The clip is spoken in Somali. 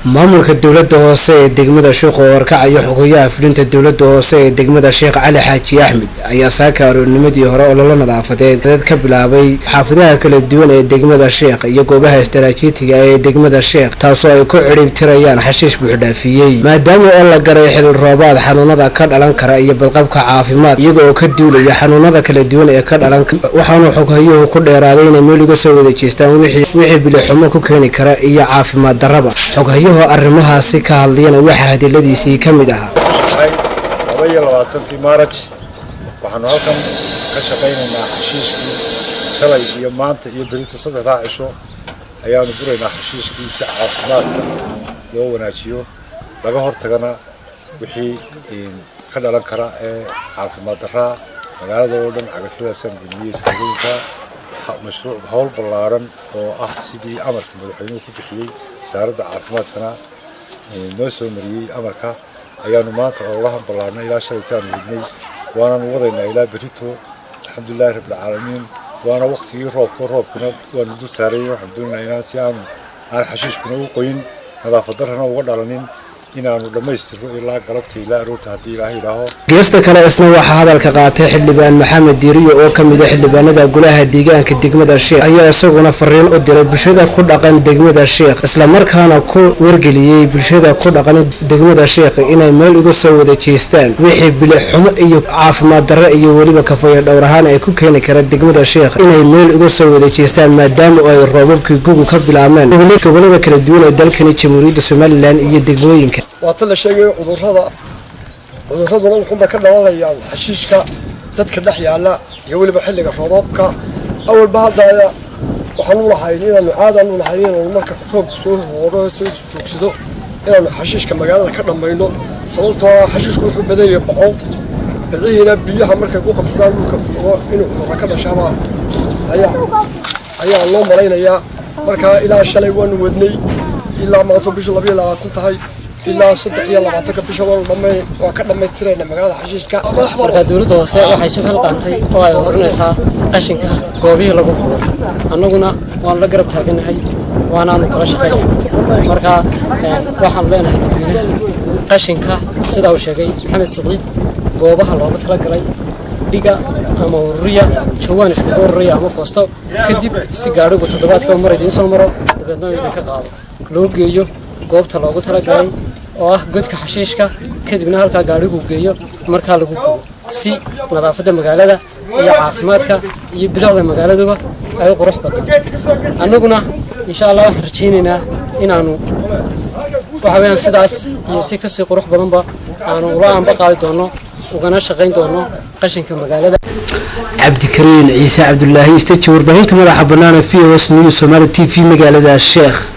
maamulka dowladda hoose ee degmada Sheekh oo warkacaya xogayaha fulinta dowladda hoose ee degmada Sheekh Cali Xaaji Axmed ayaa saakaaronimadii hore oo la nadaafadeed dad ka bilaabay xaafadaha kala duwan ee degmada Sheekh iyo goobaha istaraatiijiga ee degmada Sheekh taasoo ay ku cirib tirayaan xashiish buuxdhaafiyay maadaama oo la garay xil roobaad xanuunada ka dhalan kara iyo badqabka caafimaad iyagoo ka duulaya xanuunada kala duwan ee ka dhalan waxaanu xogayuhu ku dheeraaday in meel uga soo wada jeestaan wixii bilixumo ku keeni kara iyo caafimaad darraba xogayaha arrimahaasi ka hadlayna waxa hadaladiisii kamid ahaa 22 Maarch waxaanu halkan ka shaqeynaynaa xashiishkii shalay iyo maanta iyo berito 3 cisho ayaanu buraynaa xashiishkii si caafimaadka loo wanaajiyo laga hortagana wixii ka dhalan kara ee caafimaad darra magaalada oo dhan cagafyada sanadkiisa iskaga مشروع هول بلارن أو أحسدي أمرك مدحينه كبحيي سارد عافماتنا نوسو مري أمريكا أيام ما الله بلارنا إلى شريتان ودني وأنا موضعنا إلى بريتو الحمد لله رب العالمين وأنا وقتي روب كنا وندو ساري والحمد لله إلى سيان على حشيش كنا وقين هذا فضلنا وقدرنين inaanu dhameystiro ilaa galabtii ilaa roota hadii ilaahay ilaaho geesta kale isna waxa hadalka qaatay xildhibaan Maxamed Diiriyo oo kamid ah xildhibaanada golaha deegaanka degmada Sheekh ayaa isaguna fariin u diray bulshada ku dhaqan degmada Sheekh isla markaana ku wargeliyay bulshada ku dhaqan degmada Sheekh inay meel uga soo wada jeestaan wixii bilixumo iyo caafimaad darro iyo waliba kafaya dhowr ahaan ay ku keeni kara degmada Sheekh inay meel uga soo wada jeestaan maadaama ay roobabkii gugu ka bilaabeen gobolada kala duwan ee dalkani Jamhuuriyadda Soomaaliland iyo degmooyinka وأطلع شيء عذر هذا نروح بكرنا والله يعني حشيشك تذكر نحيا لا يقول بحلق شرابك أول بعد هذا وحنول حيلين إنه عادة إنه حيلين إنه مركب فوق سوه ورأس جوكسدو إنه حشيشك مجال كرنا بينه صلتها حشيشك يحب بدأ يبقوا بعدين بيجها مركب يقوم بسلام إنه ركض شباب أيها الله مرينا يا مركب إلى الشليوان ودني إلا ما تبيش الله بيلا تنتهي إلا صدق يلا بعتك بشوال ضمي وكذا ما يسترينا مقالة حشيشك. مركز دولة وسائل وحيسوف القانتي وهاي ورنسها قشنك قوبيه لقو خبر. أنا قلنا وأنا لقرب تاجنا هاي وأنا نكرش قيم. مركز واحد بين هالدنيا قشنك سدا وشقي محمد صديق قوبها الله بترك لي ديجا أما الريا شوان إسكندر الريا أما فاستو كدب سيجارو بتدبات كم مرة دين سمرة دبنا يدك قاضي لو جيو قوبت الله بترك لي قدك حشيشك كدبنا هالك قاريكو جيو مركها لقو سي نظافة المجالة يا عافماتك يبلغ المجالة دوبا أي قروح بدو أنا قلنا إن شاء الله حرجيننا إن أنو وحويان سداس يسكس قروح بدنبا أنا ولا عم بقى دونه وقنا شغين دونه قشنك المجالة عبد الكريم عيسى عبد الله يستجور بهيت ملاحظ بنانا فيه واسمه سومالي تي في مجال الشيخ